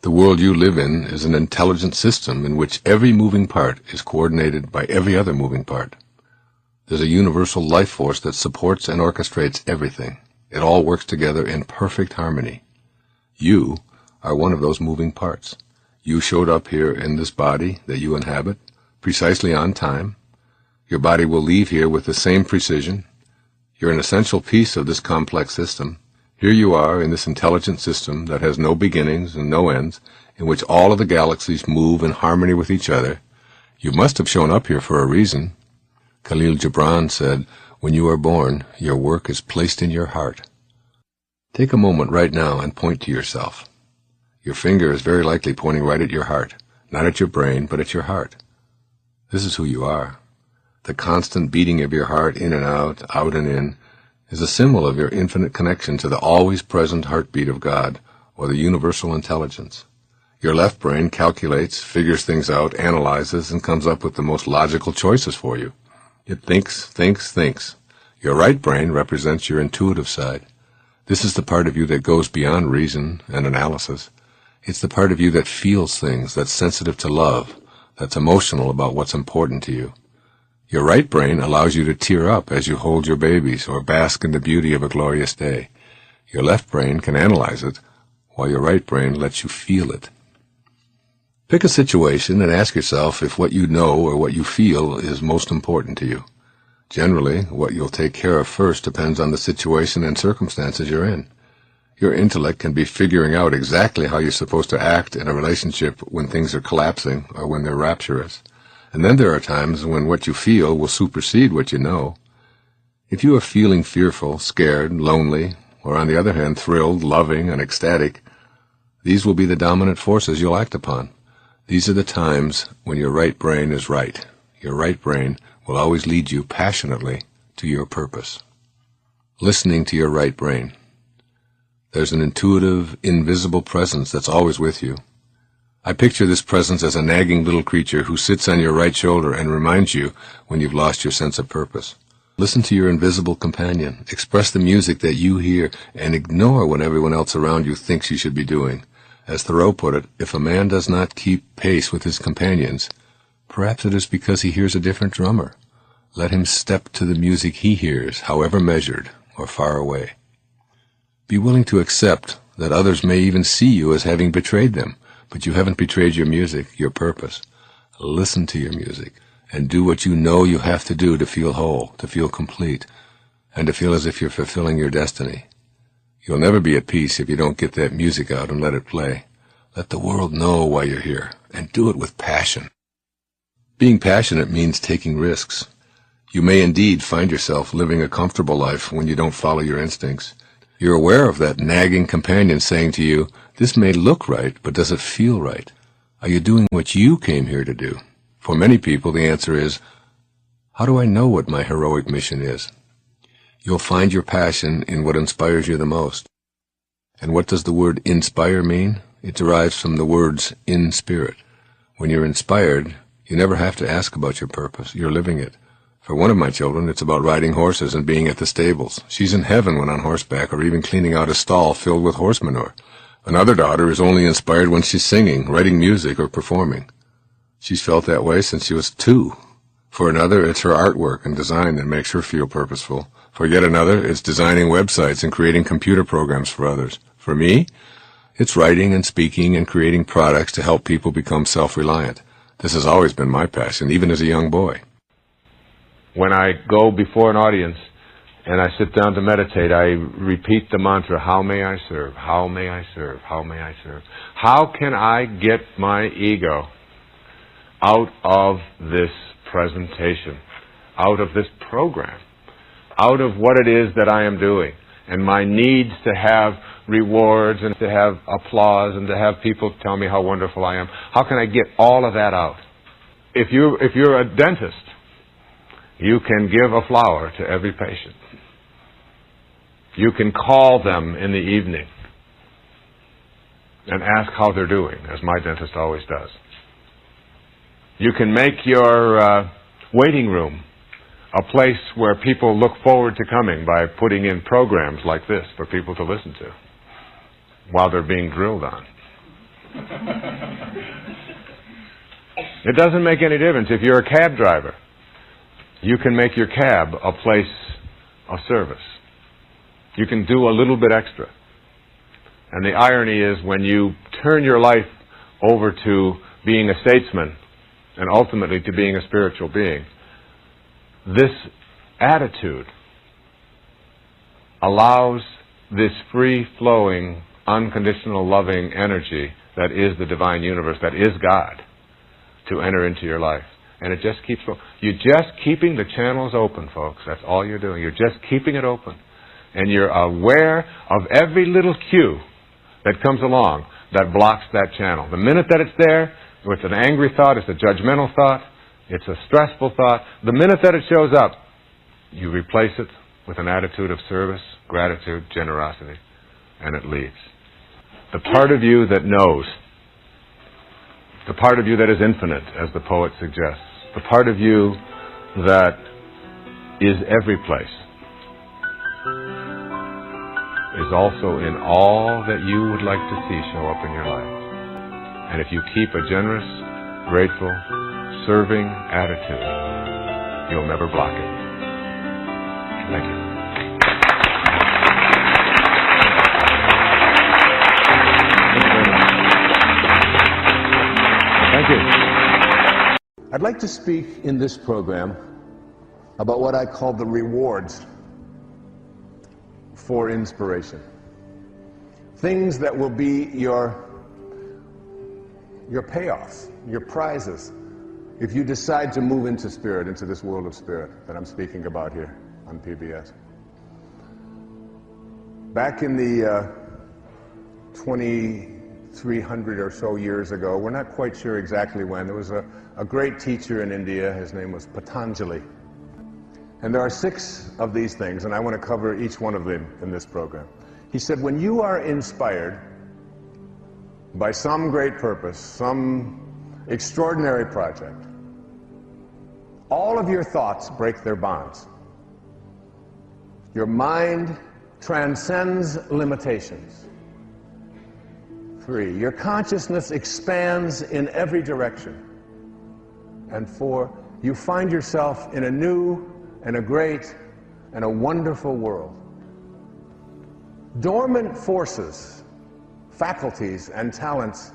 The world you live in is an intelligent system in which every moving part is coordinated by every other moving part. There's a universal life force that supports and orchestrates everything. It all works together in perfect harmony. You are one of those moving parts. You showed up here in this body that you inhabit, precisely on time. Your body will leave here with the same precision. You're an essential piece of this complex system. Here you are in this intelligent system that has no beginnings and no ends, in which all of the galaxies move in harmony with each other. You must have shown up here for a reason. Khalil Gibran said, "When you are born, your work is placed in your heart." Take a moment right now and point to yourself. Your finger is very likely pointing right at your heart, not at your brain, but at your heart. This is who you are. The constant beating of your heart in and out and in, is a symbol of your infinite connection to the always present heartbeat of God, or the universal intelligence. Your left brain calculates, figures things out, analyzes, and comes up with the most logical choices for you. It thinks. Your right brain represents your intuitive side. This is the part of you that goes beyond reason and analysis. It's the part of you that feels things, that's sensitive to love, that's emotional about what's important to you. Your right brain allows you to tear up as you hold your babies or bask in the beauty of a glorious day. Your left brain can analyze it, while your right brain lets you feel it. Pick a situation and ask yourself if what you know or what you feel is most important to you. Generally, what you'll take care of first depends on the situation and circumstances you're in. Your intellect can be figuring out exactly how you're supposed to act in a relationship when things are collapsing or when they're rapturous. And then there are times when what you feel will supersede what you know. If you are feeling fearful, scared, lonely, or on the other hand thrilled, loving, and ecstatic, these will be the dominant forces you'll act upon. These are the times when your right brain is right. Your right brain will always lead you passionately to your purpose. Listening to your right brain. There's an intuitive, invisible presence that's always with you. I picture this presence as a nagging little creature who sits on your right shoulder and reminds you when you've lost your sense of purpose. Listen to your invisible companion. Express the music that you hear and ignore what everyone else around you thinks you should be doing. As Thoreau put it, if a man does not keep pace with his companions, perhaps it is because he hears a different drummer. Let him step to the music he hears, however measured or far away. Be willing to accept that others may even see you as having betrayed them, but you haven't betrayed your music, your purpose. Listen to your music, and do what you know you have to do to feel whole, to feel complete, and to feel as if you're fulfilling your destiny. You'll never be at peace if you don't get that music out and let it play. Let the world know why you're here, and do it with passion. Being passionate means taking risks. You may indeed find yourself living a comfortable life when you don't follow your instincts. You're aware of that nagging companion saying to you, "This may look right, but does it feel right? Are you doing what you came here to do?" For many people, the answer is, "How do I know what my heroic mission is?" You'll find your passion in what inspires you the most. And what does the word inspire mean? It derives from the words in spirit. When you're inspired, you never have to ask about your purpose. You're living it. For one of my children, it's about riding horses and being at the stables. She's in heaven when on horseback or even cleaning out a stall filled with horse manure. Another daughter is only inspired when she's singing, writing music, or performing. She's felt that way since she was 2. For another, it's her artwork and design that makes her feel purposeful. For yet another, it's designing websites and creating computer programs for others. For me, it's writing and speaking and creating products to help people become self-reliant. This has always been my passion, even as a young boy. When I go before an audience and I sit down to meditate, I repeat the mantra, "How may I serve? How may I serve? How may I serve?" How can I get my ego out of this presentation, out of this program, out of what it is that I am doing, and my needs to have rewards and to have applause and to have people tell me how wonderful I am? How can I get all of that out? If you're a dentist, you can give a flower to every patient. You can call them in the evening and ask how they're doing, as my dentist always does. You can make your waiting room a place where people look forward to coming by putting in programs like this for people to listen to while they're being drilled on. It doesn't make any difference. If you're a cab driver, you can make your cab a place of service. You can do a little bit extra. And the irony is, when you turn your life over to being a statesman and ultimately to being a spiritual being, this attitude allows this free-flowing, unconditional, loving energy that is the divine universe, that is God, to enter into your life. And it just keeps going. You're just keeping the channels open, folks. That's all you're doing. You're just keeping it open. And you're aware of every little cue that comes along that blocks that channel. The minute that it's there, it's an angry thought, it's a judgmental thought, it's a stressful thought. The minute that it shows up, you replace it with an attitude of service, gratitude, generosity, and it leaves. The part of you that knows, the part of you that is infinite, as the poet suggests, the part of you that is every place, is also in all that you would like to see show up in your life. And if you keep a generous, grateful, serving attitude, you'll never block it. Thank you. Thank you. I'd like to speak in this program about what I call the rewards for inspiration. Things that will be your payoffs, your prizes, if you decide to move into spirit, into this world of spirit that I'm speaking about here on PBS. Back in the 2,300 or so years ago, we're not quite sure exactly when, there was a great teacher in India. His name was Patanjali. And there are 6 of these things, and I want to cover each one of them in this program. He said, when you are inspired by some great purpose, some extraordinary project, all of your thoughts break their bonds. Your mind transcends limitations. 3, your consciousness expands in every direction. And 4, you find yourself in a new and a great and a wonderful world. Dormant forces, faculties, and talents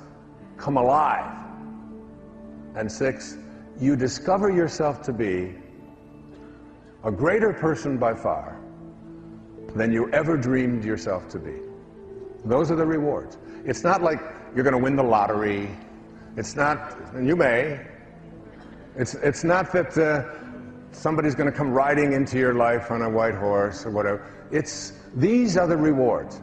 come alive. And 6, you discover yourself to be a greater person by far than you ever dreamed yourself to be. Those are the rewards. It's not like you're going to win the lottery. It's not, and you may. It's not that somebody's going to come riding into your life on a white horse or whatever. These are the rewards.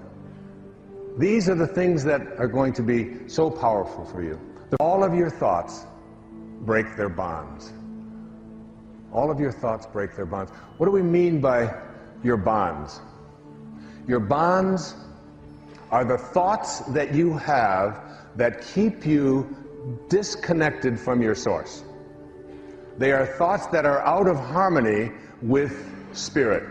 These are the things that are going to be so powerful for you. All of your thoughts break their bonds. All of your thoughts break their bonds. What do we mean by your bonds? Your bonds are the thoughts that you have that keep you disconnected from your source. They are thoughts that are out of harmony with spirit,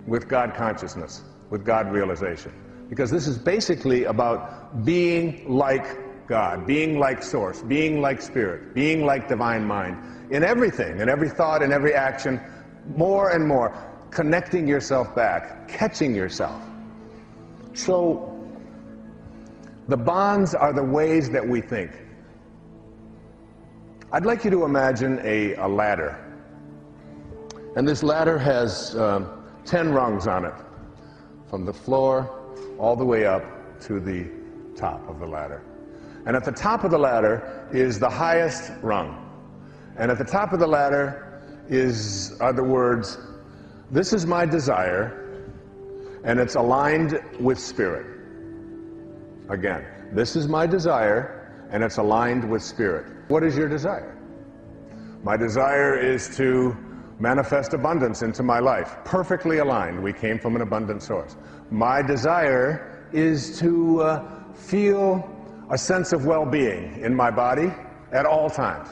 with God consciousness, with God realization. Because this is basically about being like God, being like source, being like spirit, being like divine mind. In everything, in every thought, in every action, more and more, connecting yourself back, catching yourself. So, the bonds are the ways that we think. I'd like you to imagine a ladder. And this ladder has 10 rungs on it, from the floor all the way up to the top of the ladder. And at the top of the ladder is the highest rung. And at the top of the ladder are the words, "This is my desire," and it's aligned with spirit. Again, this is my desire, and it's aligned with spirit. What is your desire? My desire is to manifest abundance into my life. Perfectly aligned. We came from an abundant source. My desire is to feel a sense of well-being in my body at all times.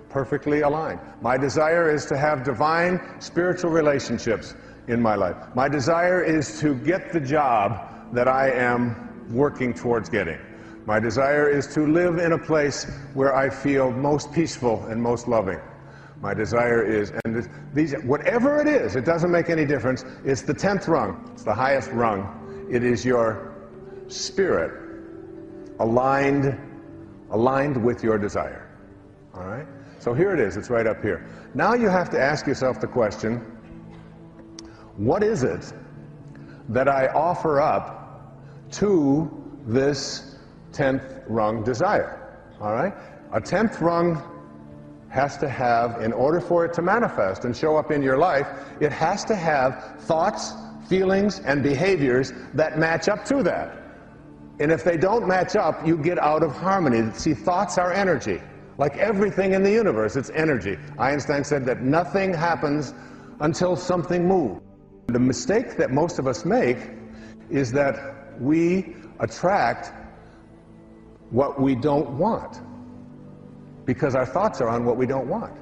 Perfectly aligned. My desire is to have divine spiritual relationships in my life. My desire is to get the job that I am working towards getting. My desire is to live in a place where I feel most peaceful and most loving. My desire is, and these, whatever it is, it doesn't make any difference. It's the 10th rung. It's the highest rung. It is your spirit aligned with your desire. All right? So here it is. It's right up here. Now you have to ask yourself the question, what is it that I offer up to this 10th rung desire? All right? A 10th rung has to have, in order for it to manifest and show up in your life, it has to have thoughts, feelings, and behaviors that match up to that. And if they don't match up, you get out of harmony. See, thoughts are energy. Like everything in the universe, it's energy. Einstein said that nothing happens until something moves. The mistake that most of us make is that we attract what we don't want, because our thoughts are on what we don't want.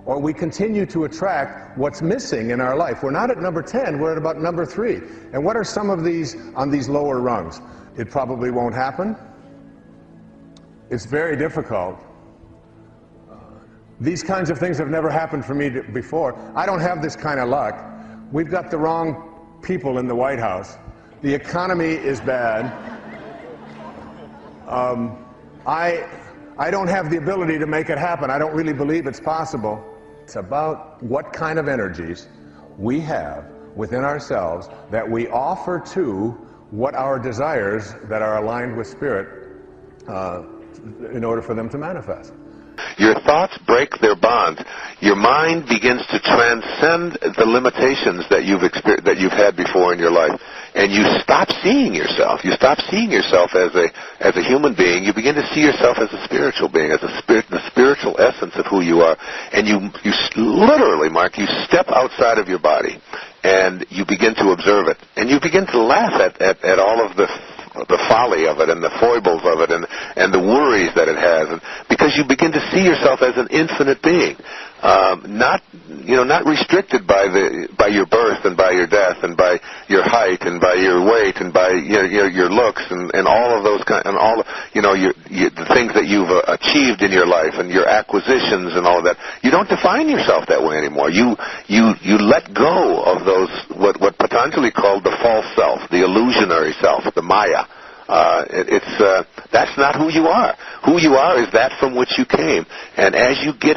Or we continue to attract what's missing in our life. We're not at number 10, we're at about number 3. And what are some of these on these lower rungs? It probably won't happen. It's very difficult. These kinds of things have never happened for me before. I don't have this kind of luck. We've got the wrong people in the White House. The economy is bad. I don't have the ability to make it happen. I don't really believe it's possible. It's about what kind of energies we have within ourselves that we offer to what our desires that are aligned with spirit in order for them to manifest. Your thoughts break their bonds. Your mind begins to transcend the limitations that you've had before in your life, and you stop seeing yourself. You stop seeing yourself as a human being. You begin to see yourself as a spiritual being, as the spiritual essence of who you are. And you literally, Mark, you step outside of your body, and you begin to observe it, and you begin to laugh at all of the folly of it and the foibles of it and the worries that it has, and because you begin to see yourself as an infinite being, not restricted by your birth and by your death and by your height and by your weight and by your looks and all of those and all the things that you've achieved in your life and your acquisitions and all of that. You don't define yourself that way anymore. You let go of those what Patanjali called the false self, the illusionary self, the Maya. That's not who you are. Who you are is that from which you came. And as you get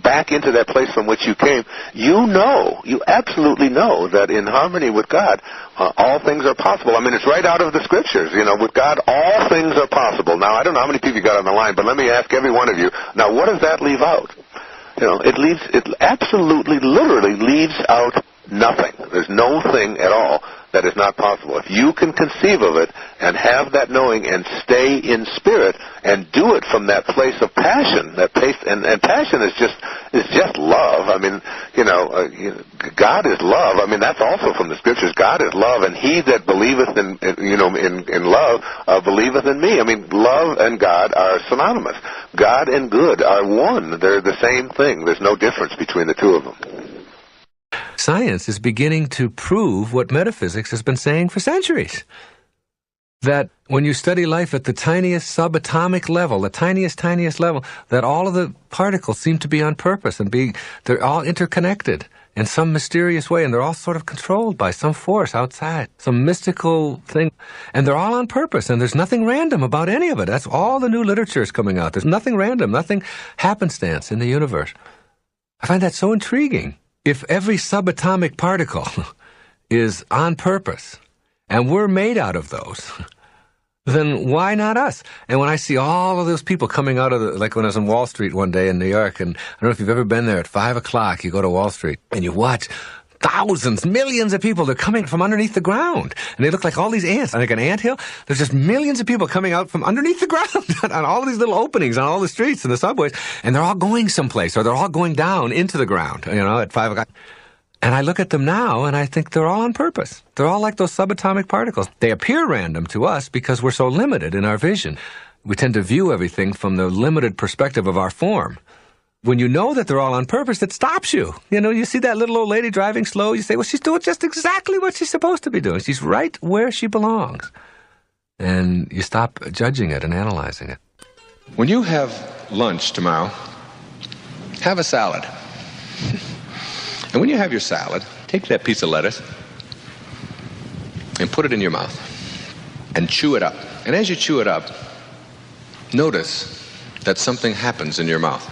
back into that place from which you came, you absolutely know that in harmony with God, all things are possible. I mean, it's right out of the scriptures. With God, all things are possible. Now, I don't know how many people you got on the line, but let me ask every one of you. Now, what does that leave out? It absolutely, literally leaves out nothing. There's no thing at all that is not possible. If you can conceive of it and have that knowing and stay in spirit and do it from that place of passion, and passion is just love. I mean, God is love. I mean, that's also from the scriptures. God is love, and he that believeth in love believeth in me. I mean, love and God are synonymous. God and good are one. They're the same thing. There's no difference between the two of them. Science is beginning to prove what metaphysics has been saying for centuries. That when you study life at the tiniest subatomic level, the tiniest level, that all of the particles seem to be on purpose and they're all interconnected in some mysterious way, and they're all sort of controlled by some force outside, some mystical thing, and they're all on purpose, and there's nothing random about any of it. That's all the new literature is coming out. There's nothing random, nothing happenstance in the universe. I find that so intriguing. If every subatomic particle is on purpose, and we're made out of those, then why not us? And when I see all of those people coming out of like when I was on Wall Street one day in New York, and I don't know if you've ever been there, at 5 o'clock, you go to Wall Street, and you watch thousands, millions of people. They're coming from underneath the ground, and they look like all these ants, like an anthill. There's just millions of people coming out from underneath the ground on all of these little openings on all the streets and the subways, and they're all going someplace, or they're all going down into the ground, at 5 o'clock. And I look at them now, and I think they're all on purpose. They're all like those subatomic particles. They appear random to us because we're so limited in our vision. We tend to view everything from the limited perspective of our form. When you know that they're all on purpose, it stops you. You see that little old lady driving slow, you say, well, she's doing just exactly what she's supposed to be doing. She's right where she belongs. and you stop judging it and analyzing it. When you have lunch tomorrow, have a salad. And when you have your salad, take that piece of lettuce and put it in your mouth and chew it up. And as you chew it up, notice that something happens in your mouth,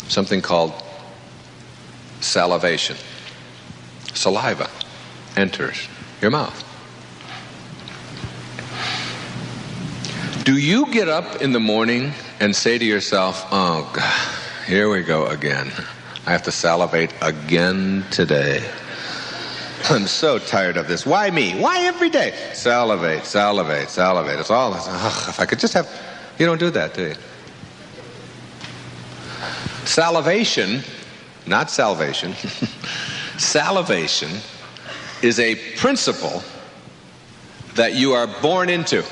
something called salivation. Saliva enters your mouth. Do you get up in the morning and say to yourself, oh, God, here we go again. I have to salivate again today. I'm so tired of this. Why me? Why every day? Salivate, salivate, salivate. It's all, if I could just have, you don't do that, do you? Salivation, not salvation, salivation is a principle that you are born into.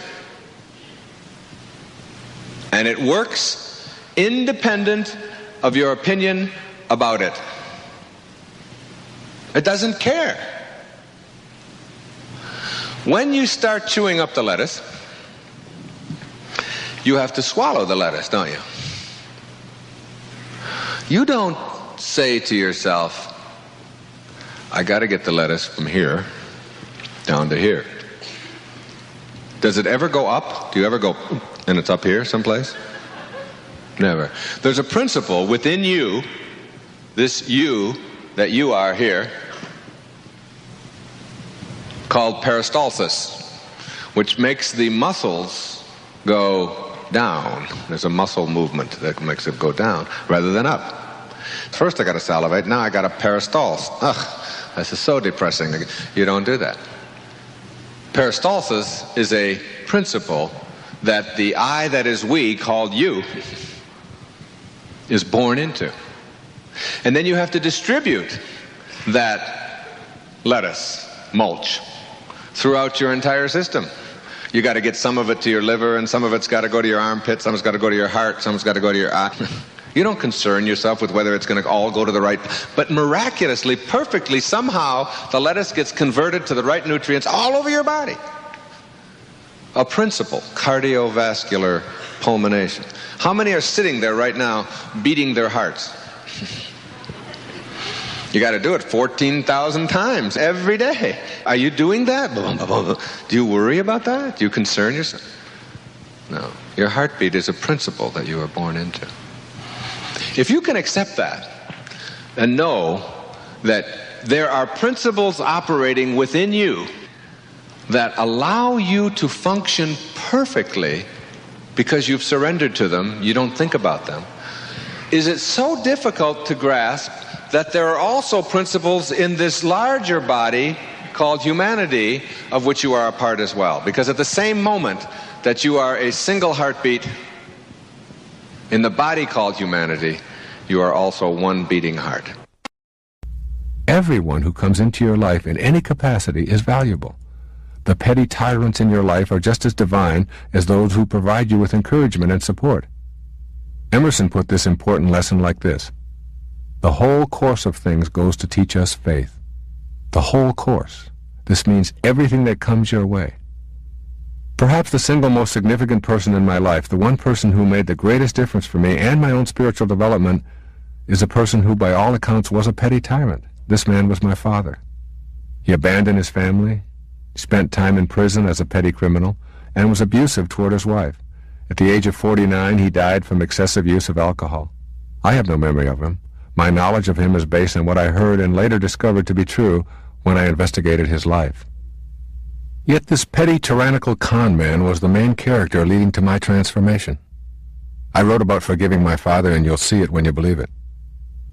And it works independent of your opinion about it. It doesn't care. When you start chewing up the lettuce, you have to swallow the lettuce, don't you? You don't say to yourself, I got to get the lettuce from here down to here. Does it ever go up? Do you ever go, and it's up here someplace? Never. There's a principle within you, this you that you are here, called peristalsis, which makes the muscles go down. There's a muscle movement that makes it go down rather than up. First I got to salivate, now I got to peristalse. Ugh, this is so depressing. You don't do that. Peristalsis is a principle that the I that is we, called you, is born into. And then you have to distribute that lettuce, mulch, throughout your entire system. You got to get some of it to your liver, and some of it's got to go to your armpit, some of it's got to go to your heart, some of it's got to go to your eye. You don't concern yourself with whether it's going to all go to the right, but miraculously, perfectly, somehow, the lettuce gets converted to the right nutrients all over your body. A principle, cardiovascular pulmonation. How many are sitting there right now beating their hearts? You got to do it 14,000 times every day. Are you doing that? Do you worry about that? Do you concern yourself? No. Your heartbeat is a principle that you are born into. If you can accept that and know that there are principles operating within you that allow you to function perfectly because you've surrendered to them, you don't think about them, is it so difficult to grasp that there are also principles in this larger body called humanity of which you are a part as well? Because at the same moment that you are a single heartbeat in the body called humanity, you are also one beating heart. Everyone who comes into your life in any capacity is valuable. The petty tyrants in your life are just as divine as those who provide you with encouragement and support. Emerson put this important lesson like this: the whole course of things goes to teach us faith. The whole course. This means everything that comes your way. Perhaps the single most significant person in my life, the one person who made the greatest difference for me and my own spiritual development, is a person who by all accounts was a petty tyrant. This man was my father. He abandoned his family, spent time in prison as a petty criminal, and was abusive toward his wife. At the age of 49, he died from excessive use of alcohol. I have no memory of him. My knowledge of him is based on what I heard and later discovered to be true when I investigated his life. Yet this petty tyrannical con man was the main character leading to my transformation. I wrote about forgiving my father, and you'll see it when you believe it.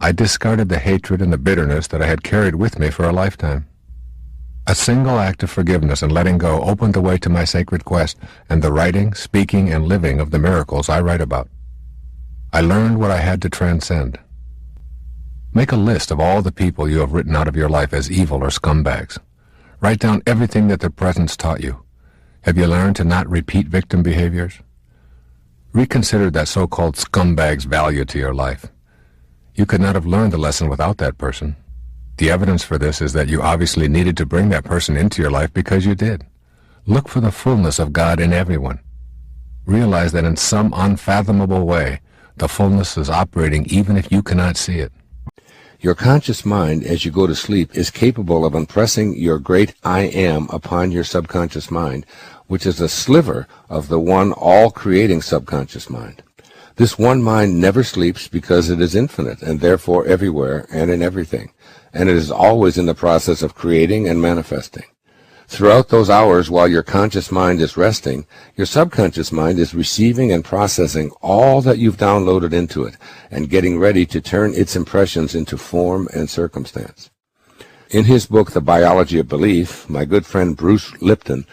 I discarded the hatred and the bitterness that I had carried with me for a lifetime. A single act of forgiveness and letting go opened the way to my sacred quest and the writing, speaking, and living of the miracles I write about. I learned what I had to transcend. Make a list of all the people you have written out of your life as evil or scumbags. Write down everything that their presence taught you. Have you learned to not repeat victim behaviors? Reconsider that so-called scumbag's value to your life. You could not have learned the lesson without that person. The evidence for this is that you obviously needed to bring that person into your life because you did. Look for the fullness of God in everyone. Realize that in some unfathomable way, the fullness is operating even if you cannot see it. Your conscious mind, as you go to sleep, is capable of impressing your great I Am upon your subconscious mind, which is a sliver of the one all-creating subconscious mind. This one mind never sleeps because it is infinite and therefore everywhere and in everything, and it is always in the process of creating and manifesting. Throughout those hours while your conscious mind is resting, your subconscious mind is receiving and processing all that you've downloaded into it and getting ready to turn its impressions into form and circumstance. In his book, The Biology of Belief, my good friend Bruce Lipton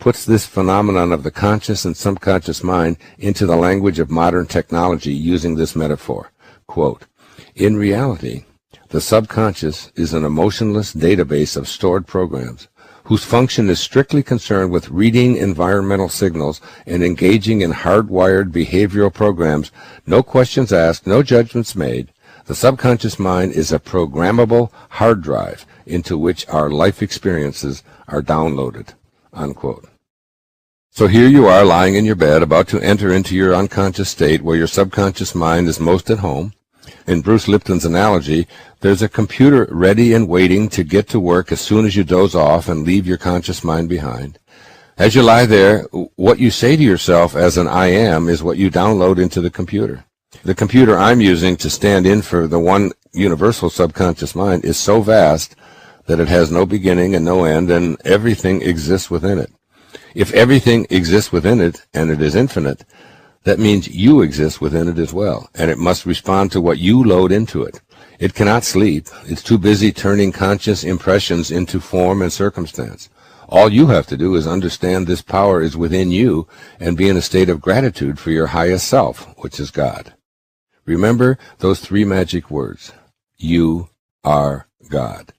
puts this phenomenon of the conscious and subconscious mind into the language of modern technology using this metaphor. Quote, "In reality, the subconscious is an emotionless database of stored programs whose function is strictly concerned with reading environmental signals and engaging in hardwired behavioral programs, no questions asked, no judgments made. The subconscious mind is a programmable hard drive into which our life experiences are downloaded." Unquote. So here you are lying in your bed about to enter into your unconscious state where your subconscious mind is most at home. In Bruce Lipton's analogy, there's a computer ready and waiting to get to work as soon as you doze off and leave your conscious mind behind. As you lie there, what you say to yourself as an I am is what you download into the computer. The computer I'm using to stand in for the one universal subconscious mind is so vast that it has no beginning and no end, and everything exists within it. If everything exists within it, and it is infinite, that means you exist within it as well, and it must respond to what you load into it. It cannot sleep. It's too busy turning conscious impressions into form and circumstance. All you have to do is understand this power is within you and be in a state of gratitude for your highest self, which is God. Remember those three magic words. You are God.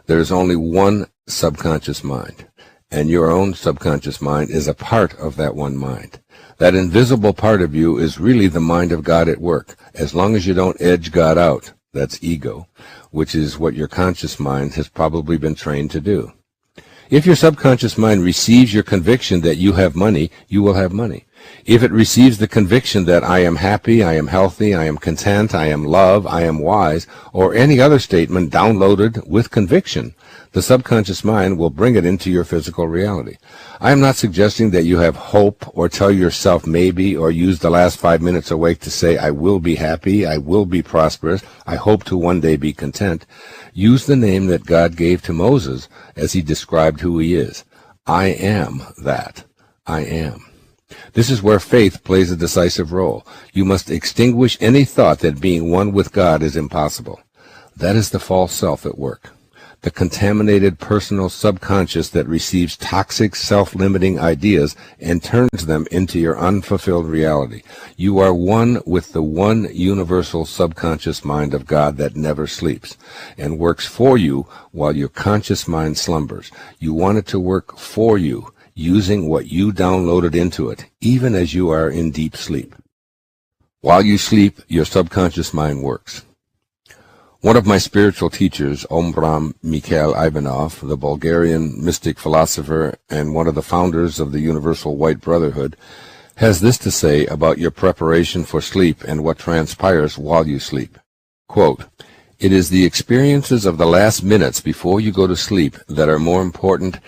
There is only one subconscious mind, and your own subconscious mind is a part of that one mind. That invisible part of you is really the mind of God at work, as long as you don't edge God out. That's ego, which is what your conscious mind has probably been trained to do. If your subconscious mind receives your conviction that you have money, you will have money. If it receives the conviction that I am happy, I am healthy, I am content, I am love, I am wise, or any other statement downloaded with conviction, the subconscious mind will bring it into your physical reality. I am not suggesting that you have hope or tell yourself maybe or use the last 5 minutes awake to say, I will be happy, I will be prosperous, I hope to one day be content. Use the name that God gave to Moses as he described who he is. I am that. I am. This is where faith plays a decisive role. You must extinguish any thought that being one with God is impossible. That is the false self at work. The contaminated personal subconscious that receives toxic self-limiting ideas and turns them into your unfulfilled reality. You are one with the one universal subconscious mind of God that never sleeps and works for you while your conscious mind slumbers. You want it to work for you, using what you downloaded into it, even as you are in deep sleep. While you sleep, your subconscious mind works. One of my spiritual teachers, Ombram Mikhail Ivanov, the Bulgarian mystic philosopher and one of the founders of the Universal White Brotherhood, has this to say about your preparation for sleep and what transpires while you sleep. Quote, "It is the experiences of the last minutes before you go to sleep that are more important,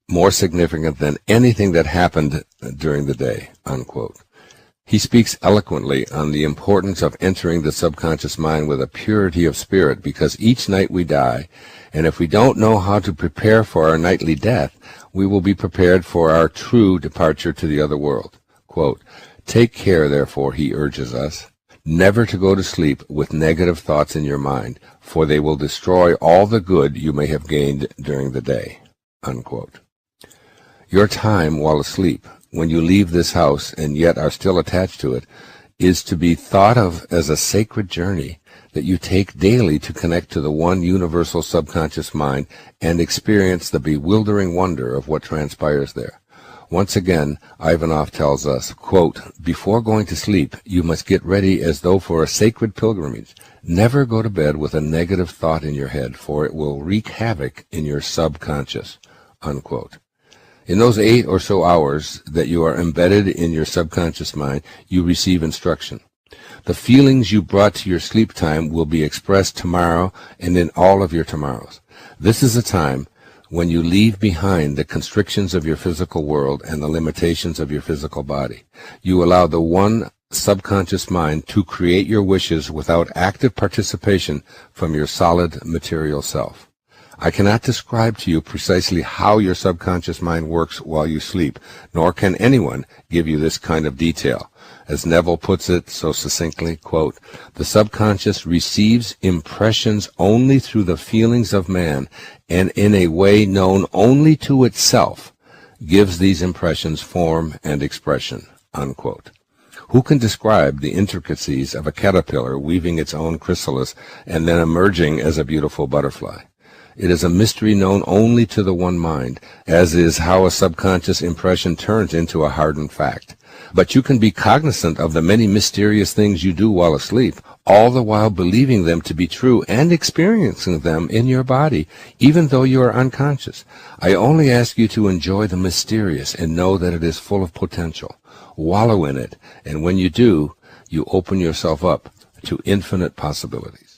more significant than anything that happened during the day." Unquote. He speaks eloquently on the importance of entering the subconscious mind with a purity of spirit, because each night we die, and if we don't know how to prepare for our nightly death, we will be prepared for our true departure to the other world. Quote, "Take care, therefore," he urges us, "never to go to sleep with negative thoughts in your mind, for they will destroy all the good you may have gained during the day." Unquote. Your time while asleep, when you leave this house and yet are still attached to it, is to be thought of as a sacred journey that you take daily to connect to the one universal subconscious mind and experience the bewildering wonder of what transpires there. Once again, Ivanov tells us, quote, "Before going to sleep, you must get ready as though for a sacred pilgrimage. Never go to bed with a negative thought in your head, for it will wreak havoc in your subconscious." Unquote. In those 8 or so hours that you are embedded in your subconscious mind, you receive instruction. The feelings you brought to your sleep time will be expressed tomorrow and in all of your tomorrows. This is a time when you leave behind the constrictions of your physical world and the limitations of your physical body. You allow the one subconscious mind to create your wishes without active participation from your solid material self. I cannot describe to you precisely how your subconscious mind works while you sleep, nor can anyone give you this kind of detail. As Neville puts it so succinctly, quote, "The subconscious receives impressions only through the feelings of man, and in a way known only to itself, gives these impressions form and expression," unquote. Who can describe the intricacies of a caterpillar weaving its own chrysalis and then emerging as a beautiful butterfly? It is a mystery known only to the one mind, as is how a subconscious impression turns into a hardened fact. But you can be cognizant of the many mysterious things you do while asleep, all the while believing them to be true and experiencing them in your body, even though you are unconscious. I only ask you to enjoy the mysterious and know that it is full of potential. Wallow in it, and when you do, you open yourself up to infinite possibilities.